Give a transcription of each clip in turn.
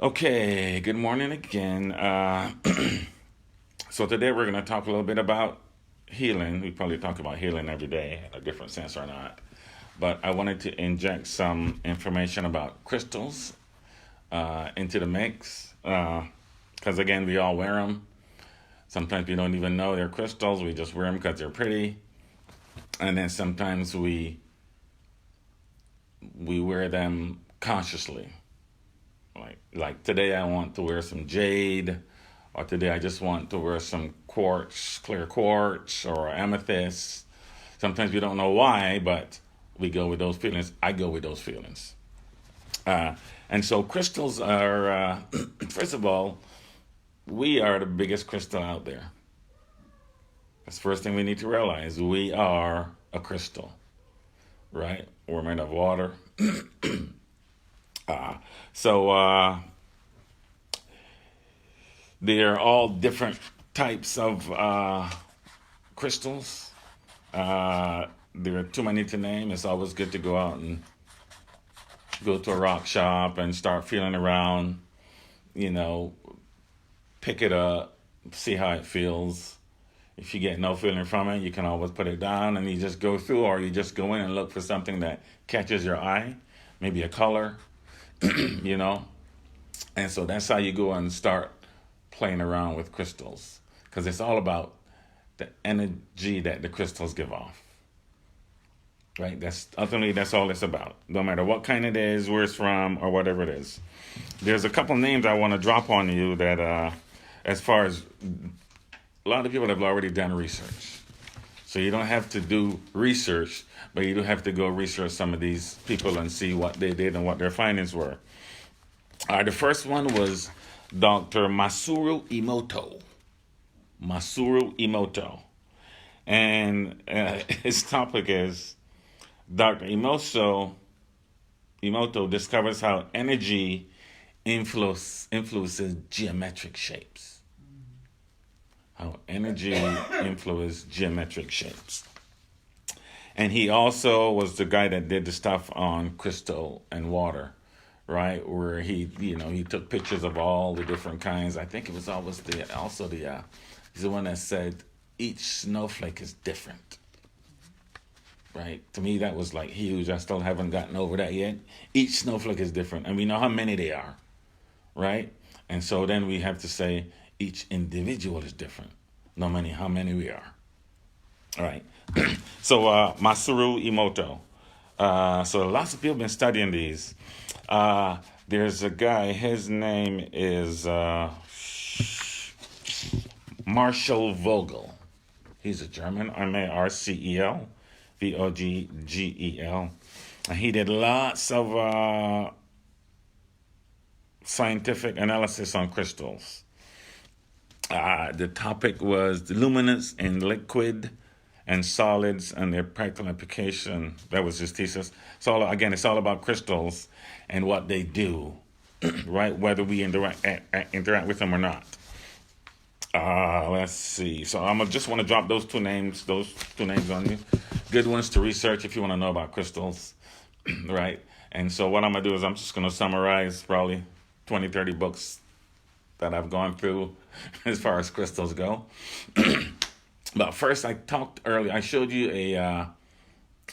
Okay, good morning again. So today we're going to talk a little bit about healing. We probably talk about healing every day in a different sense or not. But I wanted to inject some information about crystals into the mix. Because again, we all wear them. Sometimes we don't even know they're crystals. We just wear them because they're pretty. And then sometimes we wear them consciously. Like today I want to wear some jade, or today I just want to wear some quartz, clear quartz, or amethyst. Sometimes we don't know why, but we go with those feelings. I go with those feelings. Uh, and so crystals are, first of all, we are the biggest crystal out there. That's the first thing we need to realize. We are a crystal, right? We're made of water. Uh, so they're all different types of crystals. There are too many to name. It's always good to go out and go to a rock shop and start feeling around, you know, pick it up, see how it feels. If you get no feeling from it, you can always put it down and you just go through, or you just go in and look for something that catches your eye, maybe a color, you know. And so that's how you go and start playing around with crystals, because it's all about the energy that the crystals give off. Right? That's ultimately that's all it's about. No matter what kind it is, where it's from, or whatever it is. There's a couple names I want to drop on you that, as far as a lot of people have already done research. So you don't have to do research, but you do have to go research some of these people and see what they did and what their findings were. The first one was Dr. Masaru Emoto. Masaru Emoto. And his topic is Dr. Emoto discovers how energy influences geometric shapes. How energy influences geometric shapes. And he also was the guy that did the stuff on crystal and water, right? Where he took pictures of all the different kinds. I think it was always he's the one that said each snowflake is different. Right? To me, that was like huge. I still haven't gotten over that yet. Each snowflake is different, and we know how many they are, right? And so then we have to say each individual is different, no matter how many we are. All right. So Masaru Emoto. So lots of people have been studying these. There's a guy. His name is Marshall Vogel. He's a German. Marcel. Vogel. And he did lots of scientific analysis on crystals. The topic was the luminance in liquid and solids and their practical application. That was his thesis. So again, it's all about crystals and what they do, right? Whether we interact with them or not. Let's see. So I'm just want to drop those two names on you. Good ones to research if you want to know about crystals, right? And so what I'm going to do is I'm just going to summarize probably 20, 30 books that I've gone through as far as crystals go. But first, I talked earlier. I showed you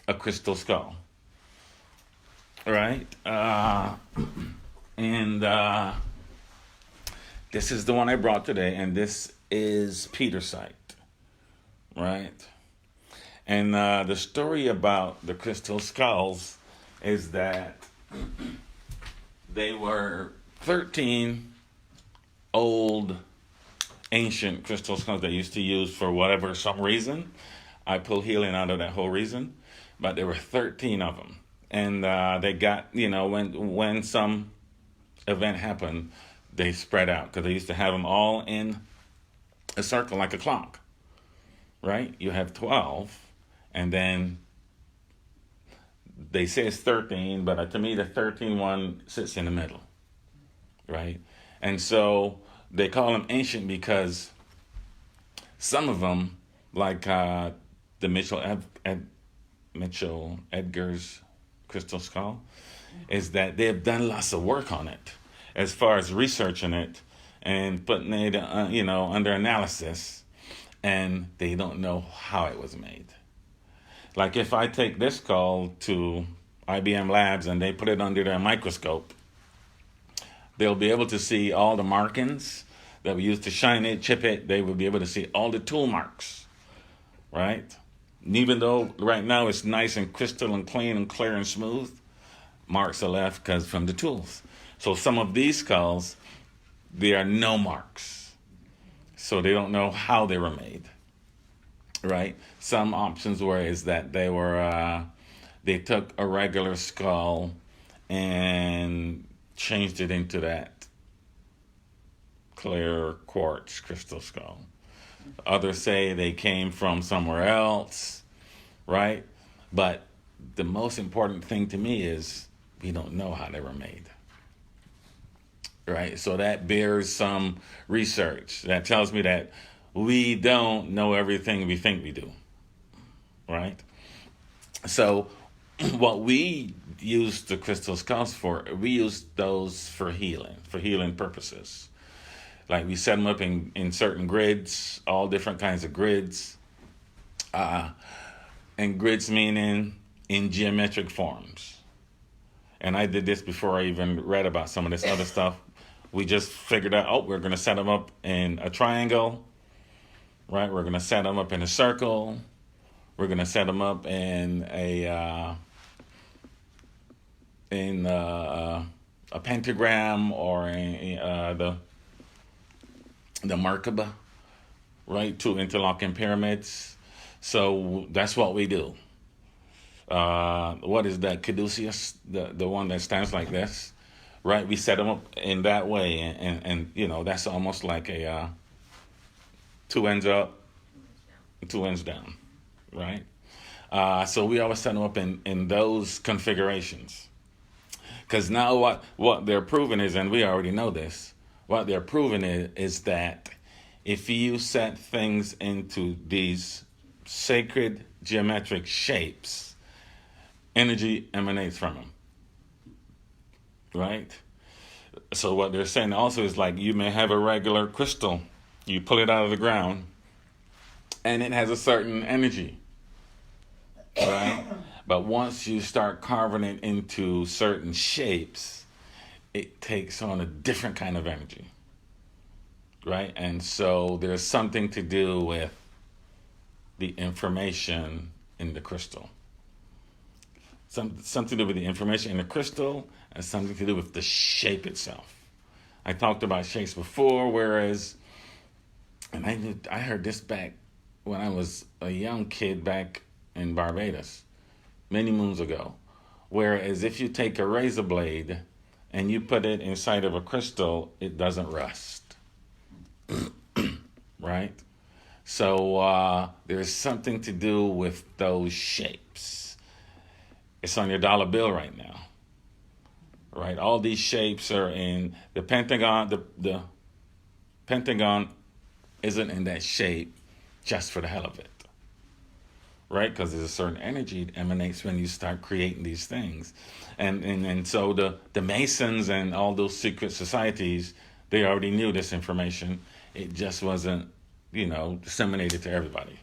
a crystal skull, right? And this is the one I brought today, and this is Petersite, right? And the story about the crystal skulls is that they were 13 old, ancient crystal skulls they used to use for whatever, some reason. I pull healing out of that whole reason. But there were 13 of them. And they got, when some event happened, they spread out because they used to have them all in a circle like a clock, right? You have 12, and then they say it's 13, but to me the 13 one sits in the middle, right? And so they call them ancient because some of them, like the Mitchell Edgar's crystal skull, is that they have done lots of work on it. as far as researching it and putting it, under analysis, and they don't know how it was made. Like if I take this skull to IBM Labs and they put it under their microscope, they'll be able to see all the markings that we use to shine it, chip it. They will be able to see all the tool marks, right? And even though right now it's nice and crystal and clean and clear and smooth, marks are left because from the tools. So some of these skulls, there are no marks. So they don't know how they were made, right? Some options were is that they took a regular skull and changed it into that clear quartz crystal skull. Others say they came from somewhere else, right? But the most important thing to me is we don't know how they were made, right? So that bears some research. That tells me that we don't know everything we think we do, right? So what we use the crystal skulls for, we use those for healing purposes. Like we set them up in certain grids, all different kinds of grids. And grids meaning in geometric forms. And I did this before I even read about some of this other stuff. We just figured out, we're going to set them up in a triangle, right? We're going to set them up in a circle. We're going to set them up in a pentagram or the Merkaba, right? 2 interlocking pyramids. So that's what we do. What is that? Caduceus, the one that stands like this, right? We set them up in that way, and that's almost like a 2 ends up, 2 ends down, right? So we always set them up in those configurations. Because now what they're proving is, and we already know this, what they're proving is that if you set things into these sacred geometric shapes, energy emanates from them, right? So what they're saying also is like you may have a regular crystal, you pull it out of the ground, and it has a certain energy, right? But once you start carving it into certain shapes, it takes on a different kind of energy, right? And so there's something to do with the information in the crystal. Something to do with the information in the crystal and something to do with the shape itself. I talked about shapes before, and I heard this back when I was a young kid back in Barbados, many moons ago. Whereas if you take a razor blade and you put it inside of a crystal, it doesn't rust, right? So there's something to do with those shapes. It's on your dollar bill right now, right? All these shapes are in the Pentagon. The Pentagon isn't in that shape just for the hell of it, right? Because there's a certain energy that emanates when you start creating these things. And so the Masons and all those secret societies, they already knew this information. It just wasn't, disseminated to everybody,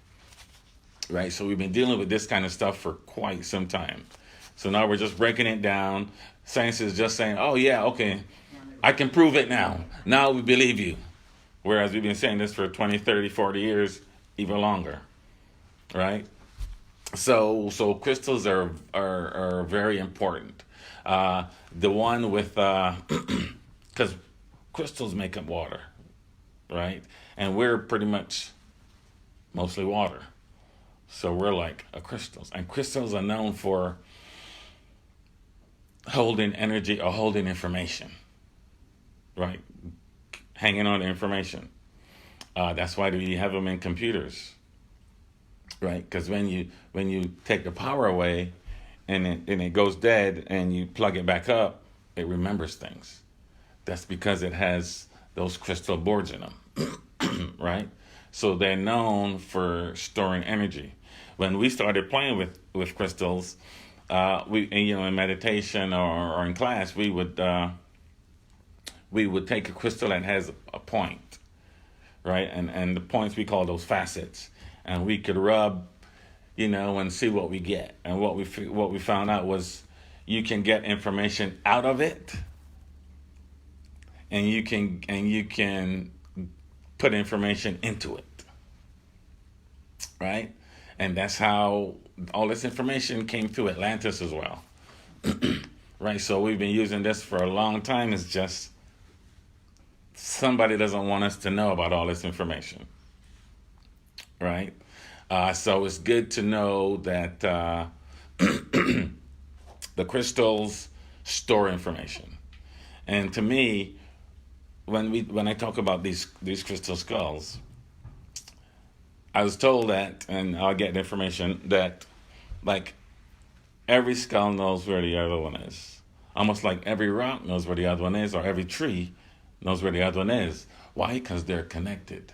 right? So we've been dealing with this kind of stuff for quite some time. So now we're just breaking it down. Science is just saying, oh, yeah, okay, I can prove it now. Now we believe you. Whereas we've been saying this for 20, 30, 40 years, even longer, right? So crystals are very important. The one with, because crystals make up water, right? And we're pretty much mostly water. So we're like crystals. And crystals are known for holding energy or holding information, right? Hanging on to information. That's why we have them in computers, right? Because when you take the power away and it goes dead and you plug it back up, it remembers things. That's because it has those crystal boards in them, right? So they're known for storing energy. When we started playing with crystals, in meditation or in class, we would we would take a crystal that has a point, right? And the points, we call those facets. And we could rub, and see what we get. And what we found out was you can get information out of it, and you can put information into it, right? And that's how all this information came through Atlantis as well. Right? So we've been using this for a long time. It's just somebody doesn't want us to know about all this information, right? So it's good to know that the crystals store information. And to me, when I talk about these crystal skulls, I was told that, and I'll get the information, that like every skull knows where the other one is. Almost like every rock knows where the other one is, or every tree knows where the other one is. Why? Because they're connected.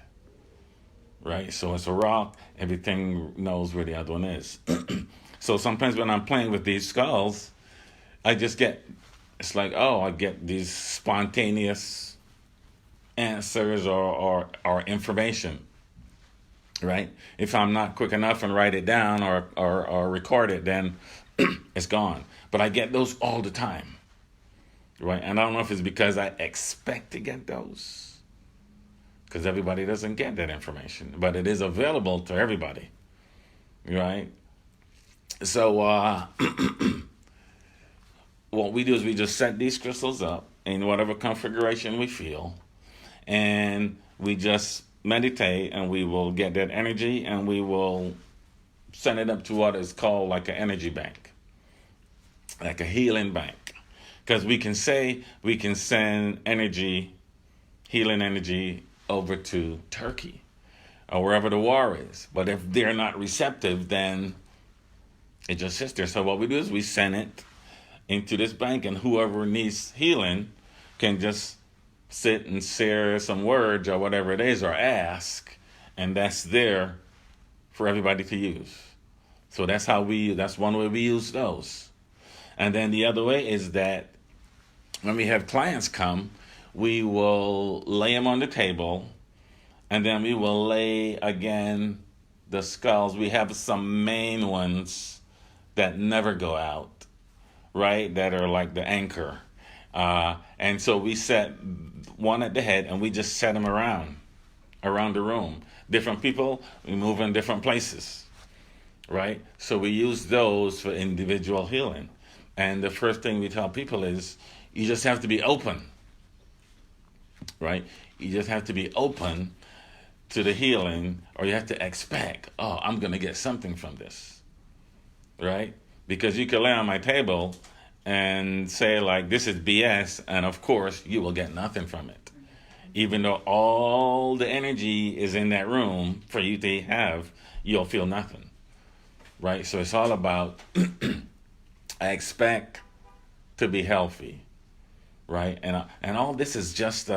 Right? So it's a rock, everything knows where the other one is. So sometimes when I'm playing with these skulls, I just it's like, I get these spontaneous answers or information. Right? If I'm not quick enough and write it down or record it, then it's gone. But I get those all the time. Right? And I don't know if it's because I expect to get those, because everybody doesn't get that information, but it is available to everybody, right? So what we do is we just set these crystals up in whatever configuration we feel, and we just meditate, and we will get that energy, and we will send it up to what is called like an energy bank, like a healing bank. Because we can send energy, healing energy, over to Turkey or wherever the war is. But if they're not receptive, then it just sits there. So what we do is we send it into this bank, and whoever needs healing can just sit and share some words or whatever it is, or ask, and that's there for everybody to use. So that's one way we use those. And then the other way is that when we have clients come, we will lay them on the table, and then we will lay again the skulls. We have some main ones that never go out, right? That are like the anchor. And so we set one at the head, and we just set them around the room. Different people, we move in different places, right? So we use those for individual healing. And the first thing we tell people is, you just have to be open, right? You just have to be open to the healing, or you have to expect, I'm going to get something from this, right? Because you can lay on my table and say, like, this is BS, and of course, you will get nothing from it. Even though all the energy is in that room for you to have, you'll feel nothing, right? So it's all about, I expect to be healthy. Right, and all this is just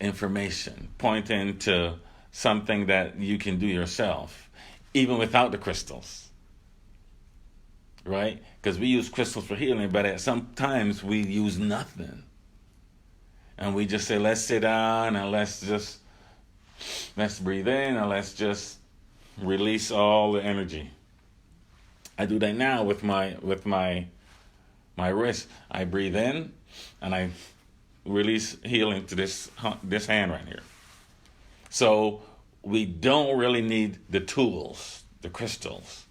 information pointing to something that you can do yourself, even without the crystals. Right, because we use crystals for healing, but at sometimes we use nothing, and we just say, let's sit down and let's breathe in, and let's just release all the energy. I do that now with my wrist. I breathe in, and I release healing to this hand right here. So we don't really need the tools, the crystals,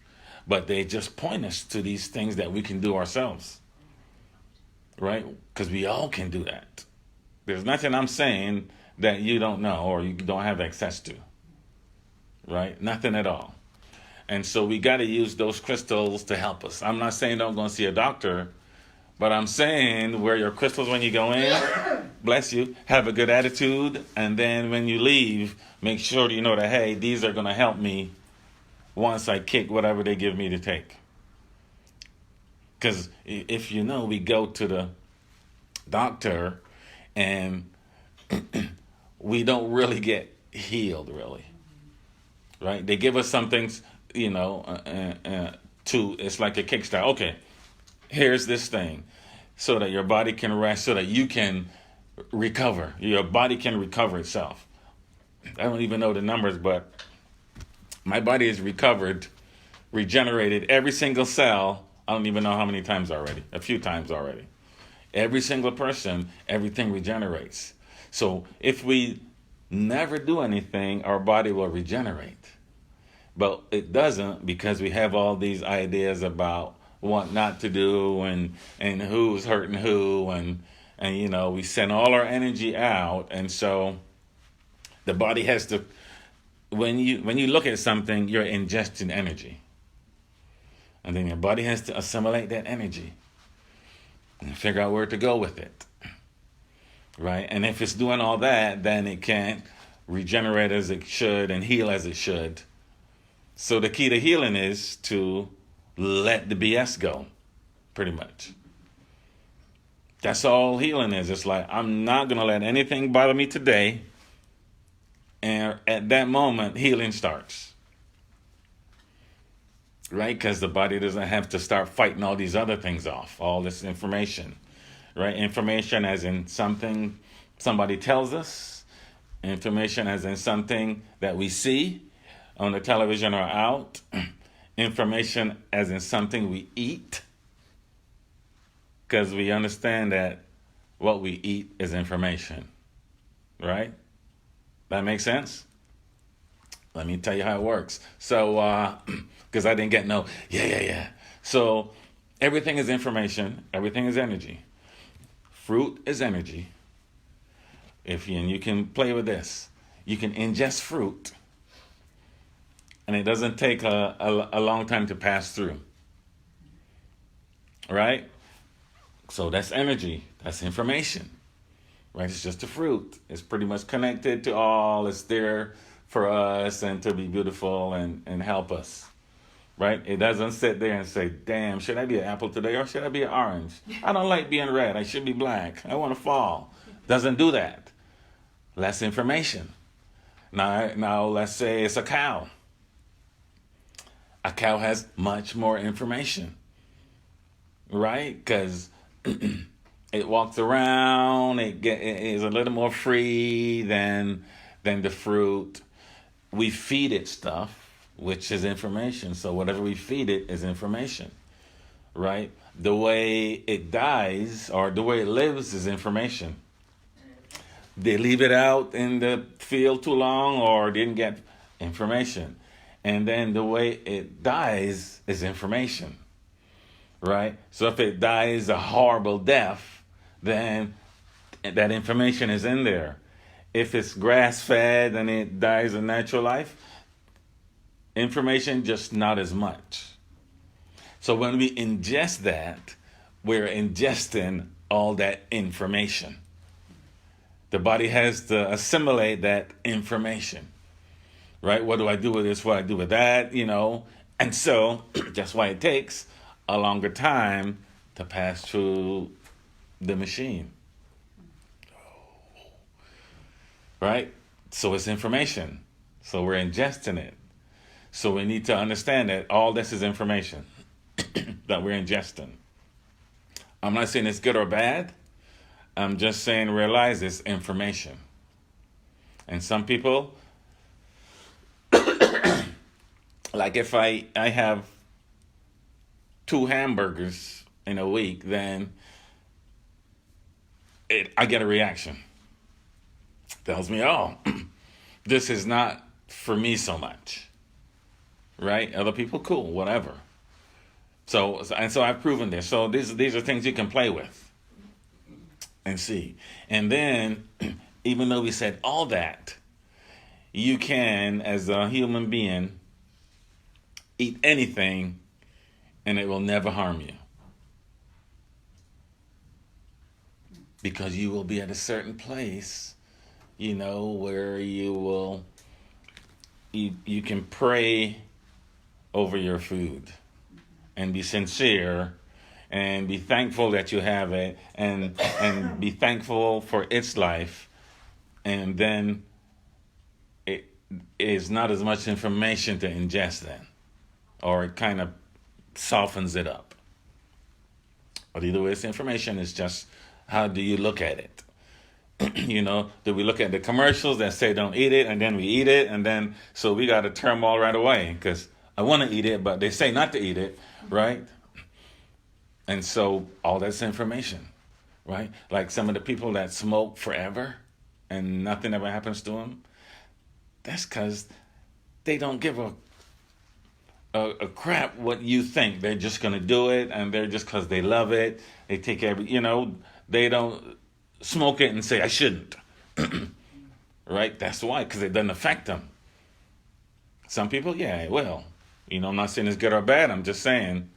but they just point us to these things that we can do ourselves, right? Because we all can do that. There's nothing I'm saying that you don't know or you don't have access to, right? Nothing at all. And so we got to use those crystals to help us. I'm not saying don't go and see a doctor, but I'm saying wear your crystals when you go in. Bless you. Have a good attitude. And then when you leave, make sure you know that, hey, these are going to help me once I kick whatever they give me to take. Because if you know, we go to the doctor and we don't really get healed, really. Right? They give us some things, it's like a Kickstarter. Okay, here's this thing. so that your body can rest, so that you can recover. Your body can recover itself. I don't even know the numbers, but my body is recovered, regenerated every single cell. I don't even know how many times already. A few times already. Every single person, everything regenerates. So if we never do anything, our body will regenerate. But it doesn't, because we have all these ideas about what not to do, and who's hurting who, and we send all our energy out. And so the body has to, when you look at something, you're ingesting energy. And then your body has to assimilate that energy and figure out where to go with it. Right? And if it's doing all that, then it can't regenerate as it should and heal as it should. So the key to healing is to let the BS go, pretty much. That's all healing is. It's like, I'm not going to let anything bother me today. And at that moment, healing starts. Right? Because the body doesn't have to start fighting all these other things off, all this information. Right? Information as in something somebody tells us. Information as in something that we see on the television or out. Information as in something we eat. Because we understand that what we eat is information. Right? That makes sense? Let me tell you how it works. So, because I didn't get no, yeah. So, everything is information. Everything is energy. Fruit is energy. And you can play with this. You can ingest fruit, and it doesn't take a long time to pass through. Right? So that's energy. That's information. Right? It's just a fruit. It's pretty much connected to all. It's there for us and to be beautiful and help us. Right? It doesn't sit there and say, damn, should I be an apple today or should I be an orange? I don't like being red. I should be black. I want to fall. Doesn't do that. Less information. Now let's say it's a cow. A cow has much more information. Right? Because it walks around. It is a little more free than the fruit. We feed it stuff, which is information. So whatever we feed it is information, right? The way it dies or the way it lives is information. They leave it out in the field too long or didn't get information. And then the way it dies is information, right? So if it dies a horrible death, then that information is in there. If it's grass-fed and it dies a natural life, information just not as much. So when we ingest that, we're ingesting all that information. The body has to assimilate that information, right? What do I do with this? What do I do with that? And so that's why it takes a longer time to pass through the machine. Right? So it's information. So we're ingesting it. So we need to understand that all this is information that we're ingesting. I'm not saying it's good or bad. I'm just saying realize it's information. And some people, like if I have 2 hamburgers in a week, then I get a reaction. Tells me, oh, this is not for me so much. Right? Other people, cool, whatever. So I've proven this. So these are things you can play with and see. And then, even though we said all that, you can, as a human being, eat anything and it will never harm you. Because you will be at a certain place, where you can pray over your food and be sincere and be thankful that you have it and be thankful for its life. And then it is not as much information to ingest then, or it kind of softens it up. What either way, it's information. It's just how do you look at it? Do we look at the commercials that say don't eat it, and then we eat it, and then so we got to turn them all right away because I want to eat it, but they say not to eat it, right? And so all that's information, right? Like some of the people that smoke forever and nothing ever happens to them, that's because they don't give a crap what you think. They're just going to do it, and they're just because they love it. They take they don't smoke it and say, I shouldn't. Right? That's why, because it doesn't affect them. Some people, yeah, it will. I'm not saying it's good or bad. I'm just saying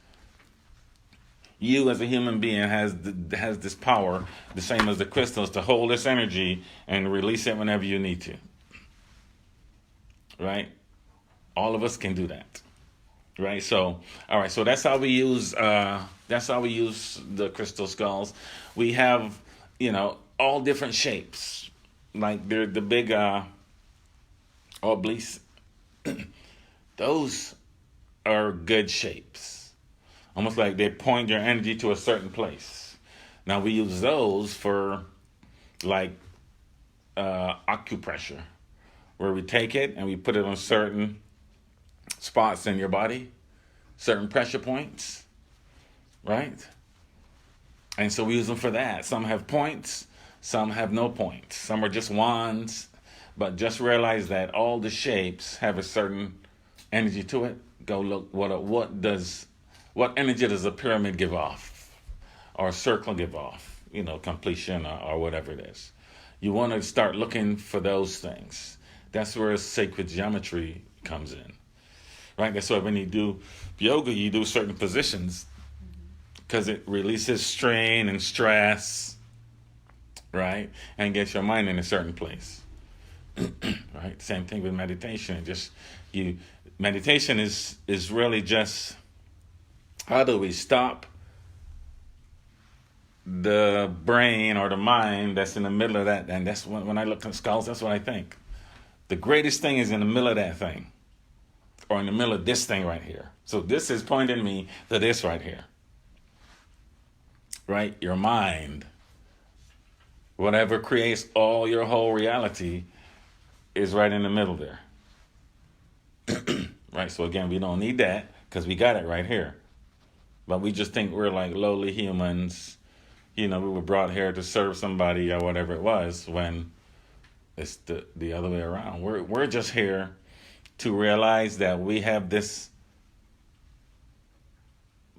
you as a human being has this power, the same as the crystals, to hold this energy and release it whenever you need to. Right? All of us can do that. Right? So, all right. So that's how we use. That's how we use the crystal skulls. We have, all different shapes. Like they're the big obelisks. Those are good shapes. Almost like they point your energy to a certain place. Now we use those for like acupressure, where we take it and we put it on certain spots in your body, certain pressure points, right? And so we use them for that. Some have points, some have no points. Some are just wands, but just realize that all the shapes have a certain energy to it. Go look what energy does a pyramid give off, or a circle give off? Completion or whatever it is. You want to start looking for those things. That's where sacred geometry comes in, right? That's why when you do yoga, you do certain positions because it releases strain and stress, right? And gets your mind in a certain place, right? Same thing with meditation. Meditation is really just how do we stop the brain or the mind that's in the middle of that. And that's when I look at skulls, that's what I think. The greatest thing is in the middle of that thing, or in the middle of this thing right here. So this is pointing me to this right here, right? Your mind, whatever creates your whole reality, is right in the middle there. Right? So again, we don't need that because we got it right here. But we just think we're like lowly humans. We were brought here to serve somebody or whatever it was, when it's the other way around. We're just here to realize that we have this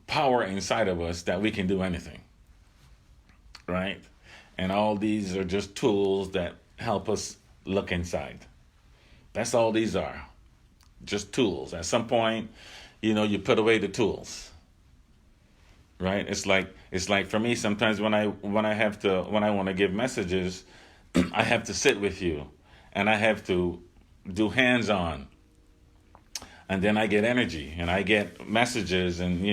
power inside of us that we can do anything, right? And all these are just tools that help us look inside. That's all these are, just tools. At some point, you put away the tools, right? It's like for me, sometimes when I want to give messages, I have to sit with you, and I have to do hands-on, and then I get energy, and I get messages, and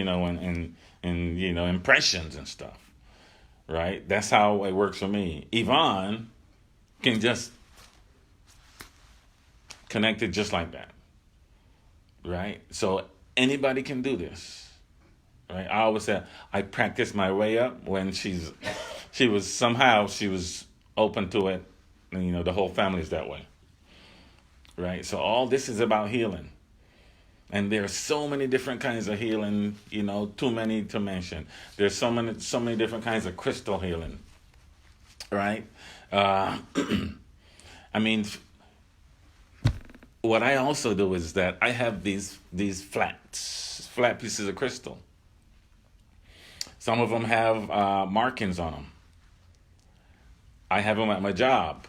impressions and stuff, right? That's how it works for me. Yvonne can just connect it just like that, right? So anybody can do this, right? I always say I practiced my way up when she was open to it, and the whole family is that way, right? So all this is about healing. And there are so many different kinds of healing, too many to mention. There's so many different kinds of crystal healing, right? I mean, what I also do is that I have these flat pieces of crystal. Some of them have markings on them. I have them at my job.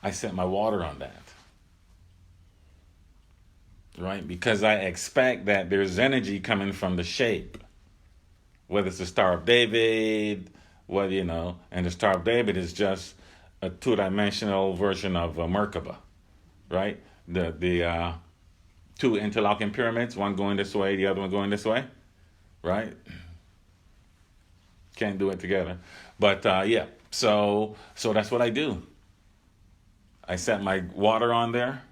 I set my water on that. Right? Because I expect that there's energy coming from the shape. Whether it's the Star of David, and the Star of David is just a two-dimensional version of Merkaba, right? The two interlocking pyramids, one going this way, the other one going this way, right? Can't do it together. But yeah, so that's what I do. I set my water on there.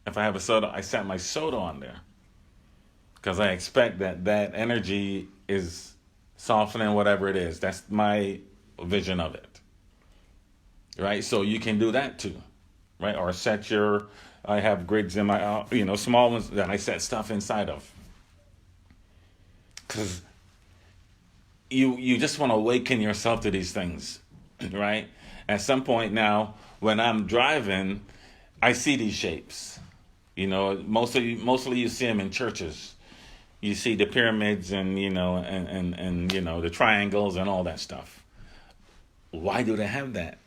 If I have a soda, I set my soda on there. Because I expect that energy is softening whatever it is. That's my vision of it, right? So you can do that too, right? Or set your, I have grids in my, small ones that I set stuff inside of. Because you just want to awaken yourself to these things, right? At some point now, when I'm driving, I see these shapes. Mostly you see them in churches. You see the pyramids and the triangles and all that stuff. Why do they have that?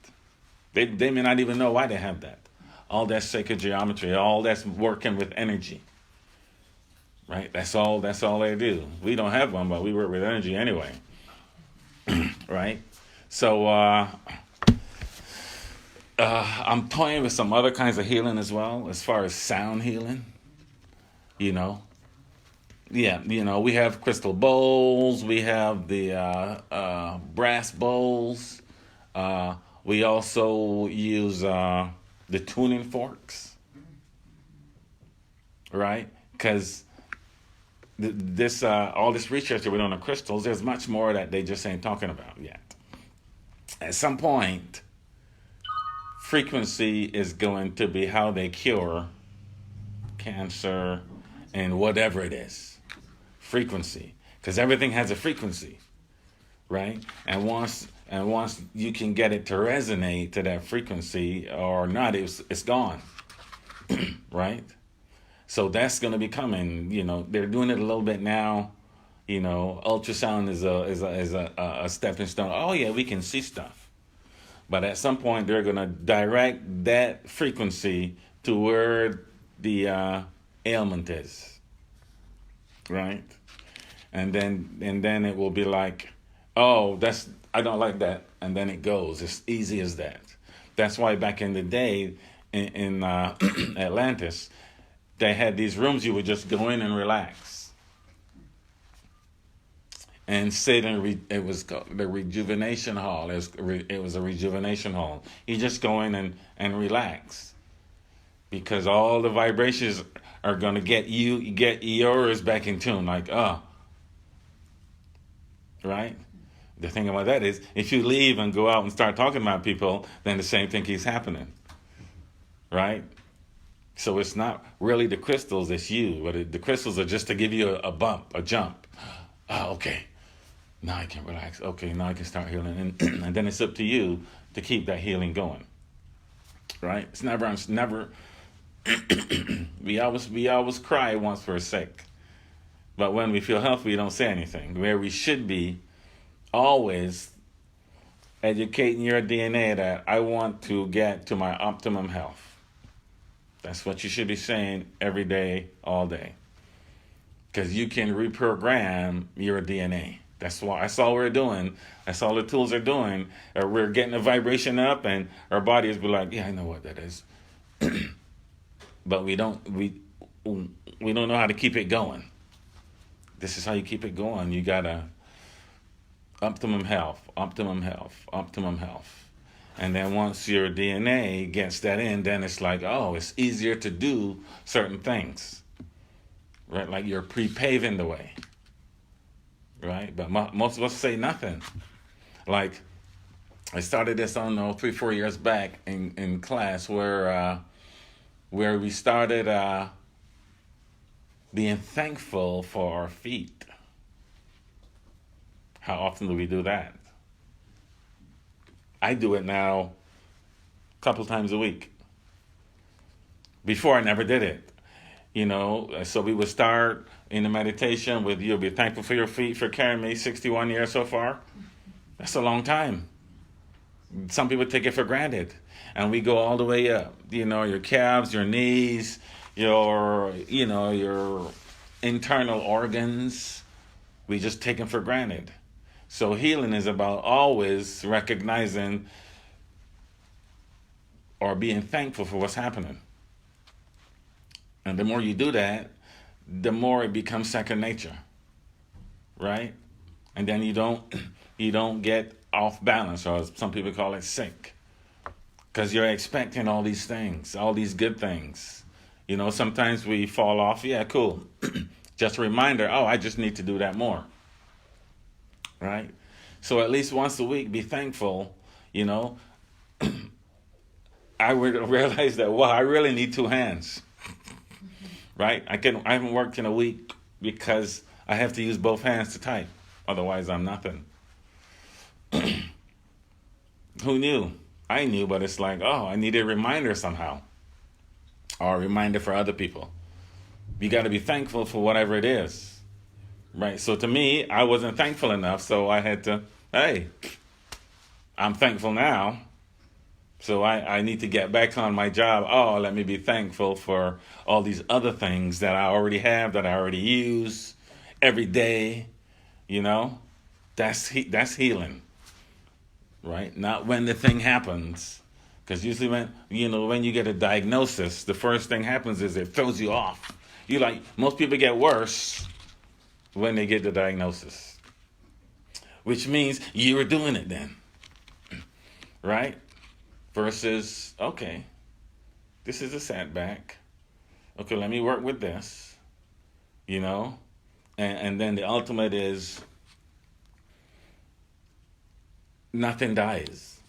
They may not even know why they have that. All that sacred geometry, all that's working with energy. Right? That's all they do. We don't have one, but we work with energy anyway. Right? So I'm toying with some other kinds of healing as well, as far as sound healing. Yeah, we have crystal bowls, we have the brass bowls. We also use the tuning forks, right? Because all this research that we're doing on crystals, there's much more that they just ain't talking about yet. At some point, frequency is going to be how they cure cancer and whatever it is. Frequency, because everything has a frequency, right? And once you can get it to resonate to that frequency or not, it's gone, right? So that's going to be coming. They're doing it a little bit now. Ultrasound is a stepping stone. Oh yeah, we can see stuff, but at some point they're going to direct that frequency to where the ailment is, right? And then it will be like, oh, I don't like that, and then it goes. It's easy as that. That's why back in the day in Atlantis, they had these rooms you would just go in and relax and sit it was called the rejuvenation hall. It was a rejuvenation hall. You just go in and relax, because all the vibrations are going to get yours back in tune. Like, right? The thing about that is, if you leave and go out and start talking about people, then the same thing keeps happening, right? So it's not really the crystals, it's you. But the crystals are just to give you a bump, a jump. Oh, okay. Now I can relax. Okay, now I can start healing. And then it's up to you to keep that healing going, right? It's never. We always cry once we're sick. But when we feel healthy, we don't say anything. Where we should be always educating your DNA that I want to get to my optimum health. That's what you should be saying every day, all day. Because you can reprogram your DNA. That's all we're doing. That's all the tools are doing. We're getting the vibration up, and our bodies be like, yeah, I know what that is. But we don't know how to keep it going. This is how you keep it going. You gotta optimum health. And then once your DNA gets that in, then it's like, oh, it's easier to do certain things, right? Like you're pre-paving the way, right? But most of us say nothing. Like, I started this, I don't know, 3-4 years back in class where we started being thankful for our feet. How often do we do that? I do it now a couple times a week. Before, I never did it. So we would start in the meditation with, you'll be thankful for your feet for carrying me 61 years so far. That's a long time. Some people take it for granted. And we go all the way up. Your calves, your knees, your internal organs. We just take them for granted. So healing is about always recognizing or being thankful for what's happening. And the more you do that, the more it becomes second nature, right? And then you don't get off balance, or as some people call it, sick, because you're expecting all these things, all these good things. Sometimes we fall off. Yeah, cool. Just a reminder. Oh, I just need to do that more. right? So at least once a week, be thankful. You know, I would realize that, wow, I really need two hands, right? I haven't worked in a week because I have to use both hands to type. Otherwise, I'm nothing. Who knew? I knew, but it's like, oh, I need a reminder somehow, or a reminder for other people. You got to be thankful for whatever it is, right? So to me, I wasn't thankful enough, so I had to, hey, I'm thankful now, so I need to get back on my job. Oh, let me be thankful for all these other things that I already have, that I already use every day. You know, that's healing, right? Not when the thing happens, because usually when you get a diagnosis, the first thing happens is it throws you off. Most people get worse when they get the diagnosis, which means you were doing it then, right? Versus, okay, this is a setback. Okay, let me work with this, and then the ultimate is nothing dies.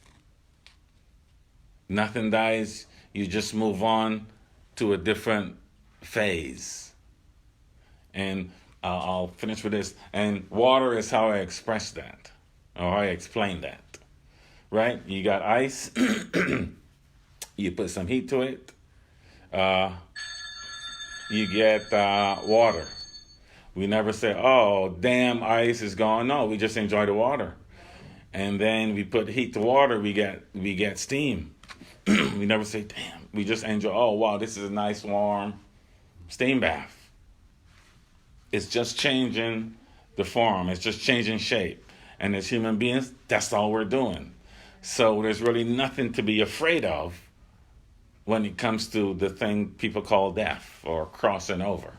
Nothing dies. You just move on to a different phase. And I'll finish with this. And water is how I express that, or how I explain that. Right? You got ice. You put some heat to it. You get water. We never say, oh, damn, ice is gone. No, we just enjoy the water. And then we put heat to water, we get steam. We never say, damn. We just enjoy, oh, wow, this is a nice warm steam bath. It's just changing the form. It's just changing shape. And as human beings, that's all we're doing. So there's really nothing to be afraid of when it comes to the thing people call death or crossing over.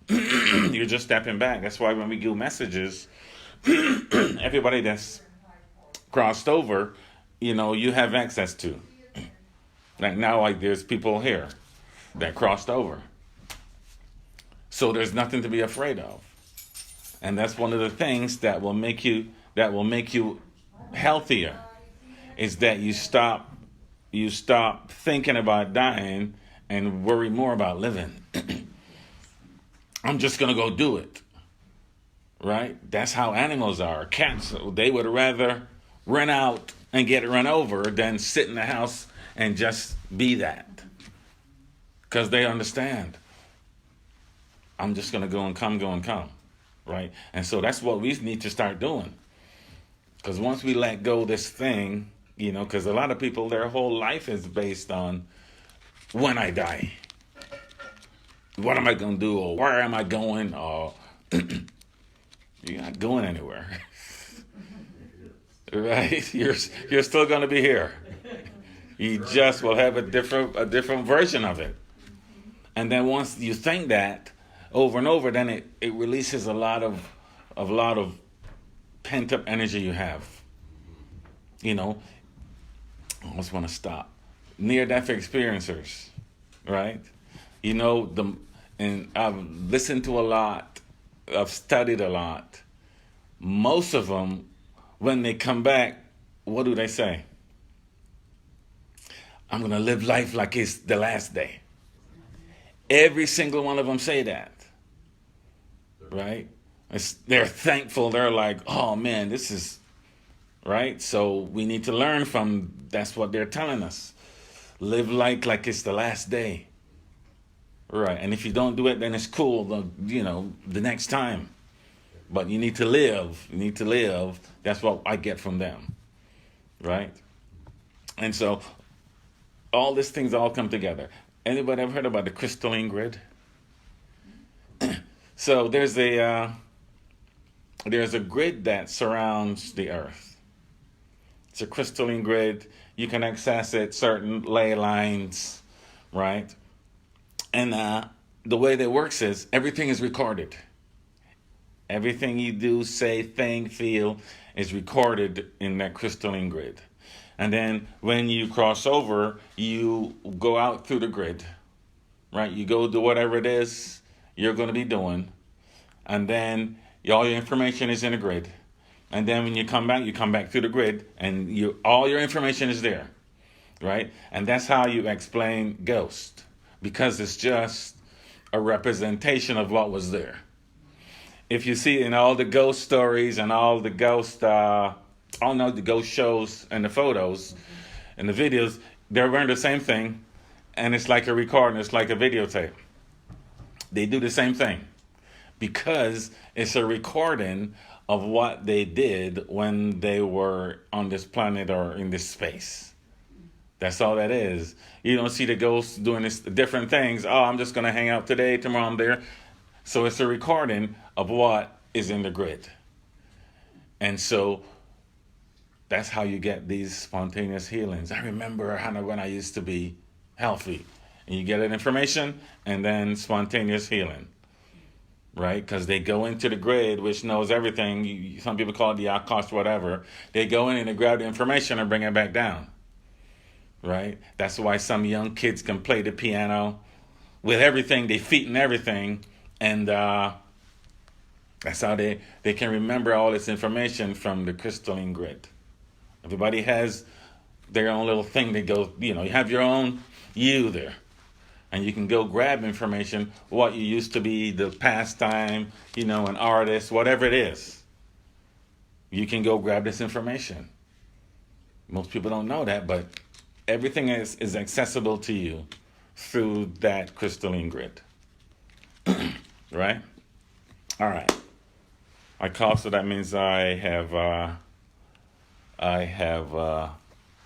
You're just stepping back. That's why when we do messages, everybody that's crossed over, you have access to. Like now, there's people here that crossed over. So there's nothing to be afraid of. And that's one of the things that will make you healthier, is that you stop thinking about dying and worry more about living. I'm just going to go do it. Right? That's how animals are. Cats, they would rather run out and get run over than sit in the house and just be that. Because they understand. I'm just going to go and come. Right? And so that's what we need to start doing. Because once we let go of this thing, because a lot of people, their whole life is based on when I die. What am I going to do? Or where am I going? Or you're not going anywhere. Right? You're still going to be here. You just will have a different version of it. And then once you think that over and over, then it releases a lot of pent up energy you have. I just want to stop. Near death experiencers, right? And I've listened to a lot, I've studied a lot. Most of them, when they come back, what do they say? I'm going to live life like it's the last day. Every single one of them say that, right? They're thankful. They're like, oh man, this is, right? So we need to learn from, that's what they're telling us. Live life like it's the last day. Right, and if you don't do it, then it's cool, the next time. But you need to live. That's what I get from them. Right? And so all these things all come together. Anybody ever heard about the crystalline grid? So there's a grid that surrounds the earth. It's a crystalline grid. You can access it, certain ley lines, right? And the way that works is everything is recorded. Everything you do, say, think, feel is recorded in that crystalline grid. And then when you cross over, you go out through the grid, right? You go do whatever it is you're going to be doing. And then all your information is in the grid. And then when you come back through the grid, and all your information is there, right? And that's how you explain ghost, because it's just a representation of what was there. If you see in all the ghost stories and all the ghost, the ghost shows and the photos and the videos, they're wearing the same thing, and it's like a recording, it's like a videotape. They do the same thing because it's a recording of what they did when they were on this planet or in this space. That's all that is. You don't see the ghosts doing this different things. Oh, I'm just going to hang out today, tomorrow I'm there. So it's a recording of what is in the grid. And so that's how you get these spontaneous healings. I remember when I used to be healthy. And you get that information and then spontaneous healing. Right? Because they go into the grid, which knows everything. Some people call it the Akash, whatever. They go in and they grab the information and bring it back down. Right? That's why some young kids can play the piano with everything, their feet and everything. And that's how they can remember all this information from the crystalline grid. Everybody has their own little thing that goes, you have your own you there. And you can go grab information, what you used to be, the pastime, an artist, whatever it is. You can go grab this information. Most people don't know that, but everything is accessible to you through that crystalline grid. Right? All right. I cough, so that means I have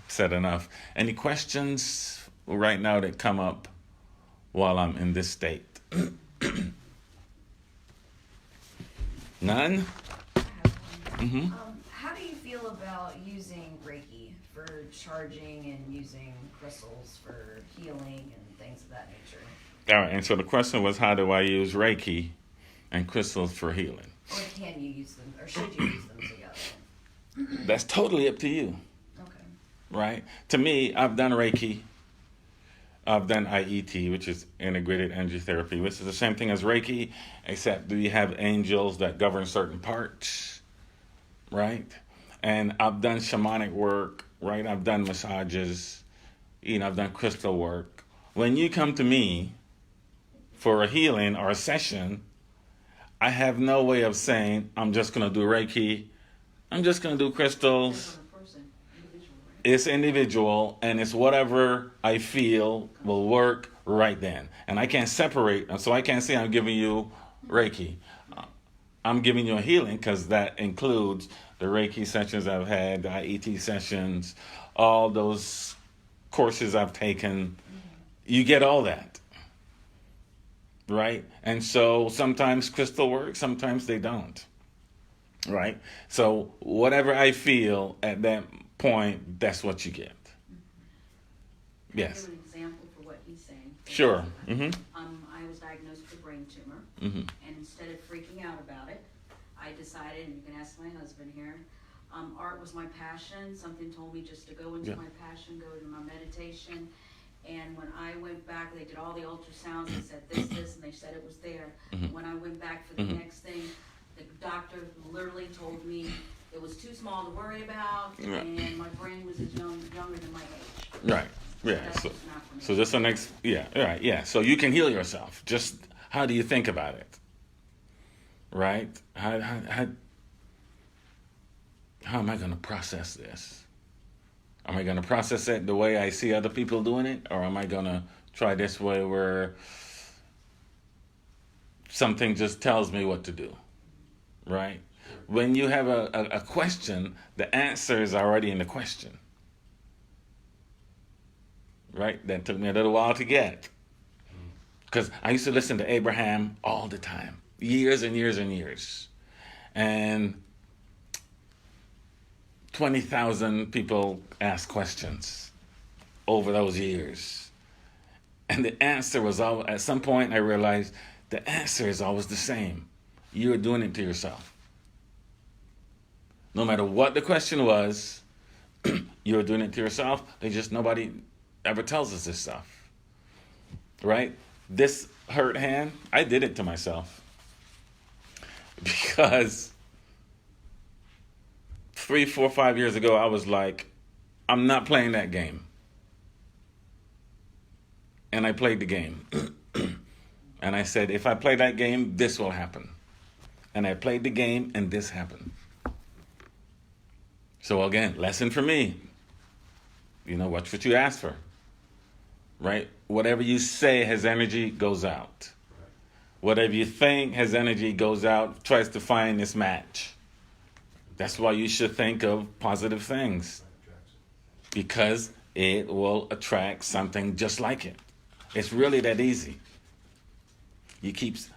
said enough. Any questions right now that come up while I'm in this state? None? Mm-hmm. How do you feel about using Reiki for charging and using crystals for healing and things of that nature? All right, and so the question was, how do I use Reiki and crystals for healing? Or can you use them, or should you use them together? That's totally up to you. Okay. Right? To me, I've done Reiki. I've done IET, which is integrated energy therapy, which is the same thing as Reiki, except we have angels that govern certain parts, right? And I've done shamanic work, right? I've done massages, I've done crystal work. When you come to me for a healing or a session, I have no way of saying, I'm just going to do Reiki, I'm just going to do crystals. It's individual, and it's whatever I feel will work right then. And I can't separate, so I can't say I'm giving you Reiki. I'm giving you a healing because that includes the Reiki sessions I've had, the IET sessions, all those courses I've taken. You get all that, right? And so sometimes crystal works, sometimes they don't, right? So whatever I feel at that point, that's what you get. Yes. I'll give an example for what he's saying. Sure. Mm-hmm. I was diagnosed with a brain tumor, Mm-hmm. and instead of freaking out about it, I decided, and you can ask my husband here, art was my passion. Something told me just to go into Yeah. my passion, go into my meditation. And when I went back, they did all the ultrasounds and said this, and they said it was there. Mhm. When I went back for the Mhm. next thing, the doctor literally told me it was too small to worry about, Yeah. and my brain was younger than my age. Right. Yeah. That's So, just not for me. so this the next. Yeah. Right. Yeah. So you can heal yourself. Just how do you think about it? Right. How am I going to process this? Am I going to process it the way I see other people doing it, or am I going to try this way where something just tells me what to do? Right. When you have a question, the answer is already in the question. Right? That took me a little while to get. Because I used to listen to Abraham all the time. Years and years and years. And 20,000 people asked questions over those years. And the answer was all, at some point I realized the answer is always the same. You're doing it to yourself. No matter what the question was, you're doing it to yourself. Nobody ever tells us this stuff. Right? This hurt hand, I did it to myself. Because 3, 4, 5 years ago, I was like, I'm not playing that game. And I played the game. And I said, if I play that game, this will happen. And I played the game, and this happened. So again, lesson for me. Watch what you ask for. Right? Whatever you say has energy, goes out. Whatever you think has energy, goes out, tries to find this match. That's why you should think of positive things. Because it will attract something just like it. It's really that easy.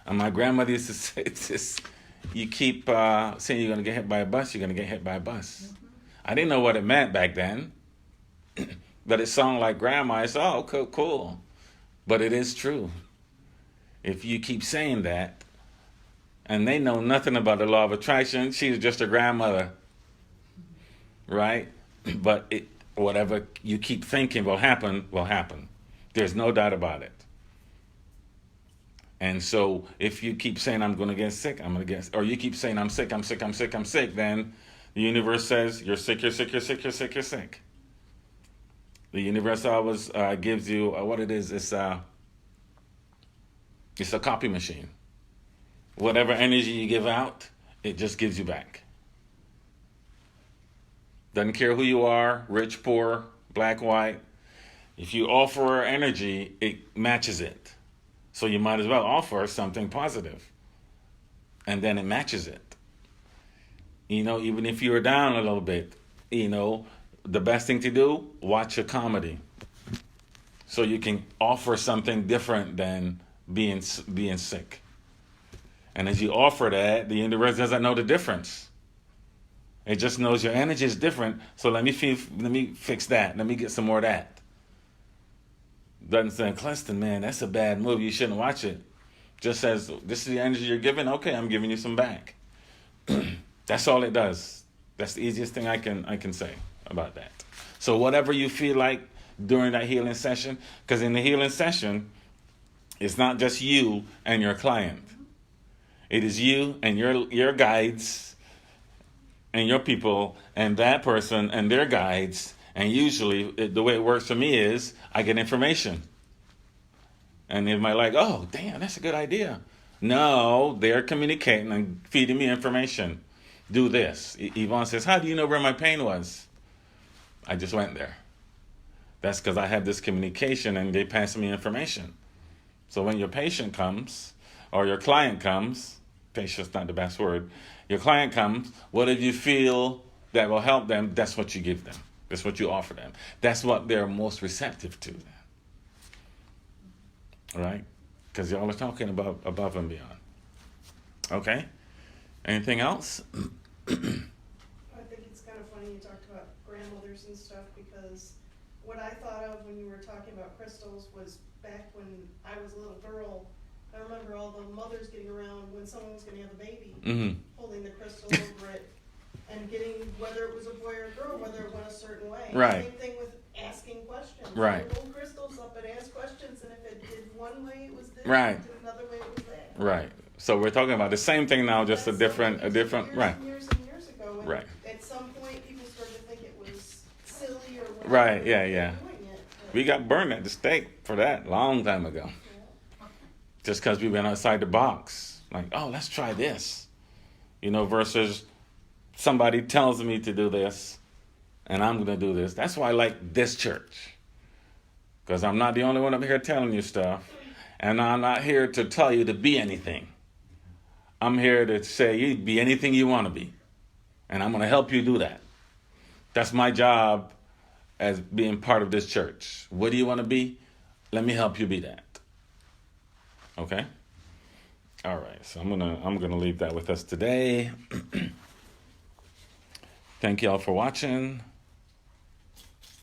And my grandmother used to say this, you keep saying you're going to get hit by a bus, you're going to get hit by a bus. I didn't know what it meant back then. But it sounded like grandma. I said, oh, cool. But it is true. If you keep saying that, and they know nothing about the law of attraction, she's just a grandmother. Right? But whatever you keep thinking will happen, will happen. There's no doubt about it. And so if you keep saying, I'm going to get sick, or you keep saying, I'm sick, then the universe says, you're sick, you're sick, you're sick, you're sick, you're sick. The universe always gives you what it is. It's a copy machine. Whatever energy you give out, it just gives you back. Doesn't care who you are, rich, poor, black, white. If you offer energy, it matches it. So you might as well offer something positive. And then it matches it. Even if you're down a little bit, the best thing to do, watch a comedy. So you can offer something different than being sick. And as you offer that, the universe doesn't know the difference. It just knows your energy is different. So let me fix that. Let me get some more of that. Doesn't say, Cleston, man, that's a bad movie. You shouldn't watch it. Just says, this is the energy you're giving. Okay, I'm giving you some back. That's all it does. That's the easiest thing I can say about that. So whatever you feel like during that healing session, because in the healing session, it's not just you and your client. It is you and your guides and your people and that person and their guides. And usually the way it works for me is I get information. And they might like, oh, damn, that's a good idea. No, they're communicating and feeding me information. Do this. Yvonne says, how do you know where my pain was? I just went there. That's because I had this communication and they passed me information. So when your patient comes, or your client comes, patient's not the best word, your client comes, whatever you feel that will help them, that's what you give them. That's what you offer them. That's what they're most receptive to. Right? Because you're always talking about above and beyond. Okay? Anything else? I think it's kind of funny you talked about grandmothers and stuff, because what I thought of when you were talking about crystals was back when I was a little girl. I remember all the mothers getting around when someone was going to have a baby, holding the crystal over it and getting, whether it was a boy or a girl, whether it went a certain way. Right. Same thing with asking questions. Right. Hold crystals up and ask questions, and if it did one way, it was this. Right. If it did another way, it was that. Right. So we're talking about the same thing now, just a different, years right. And years and years ago. And Right. at some point, people started to think it was silly or whatever. Right, yeah, they were yeah. doing it, but- We got burned at the stake for that long time ago. Just because we went outside the box. Like, oh, let's try this. Versus somebody tells me to do this and I'm going to do this. That's why I like this church. Because I'm not the only one up here telling you stuff. And I'm not here to tell you to be anything. I'm here to say you be anything you want to be. And I'm going to help you do that. That's my job as being part of this church. What do you want to be? Let me help you be that. Okay? All right. So I'm gonna leave that with us today. Thank you all for watching.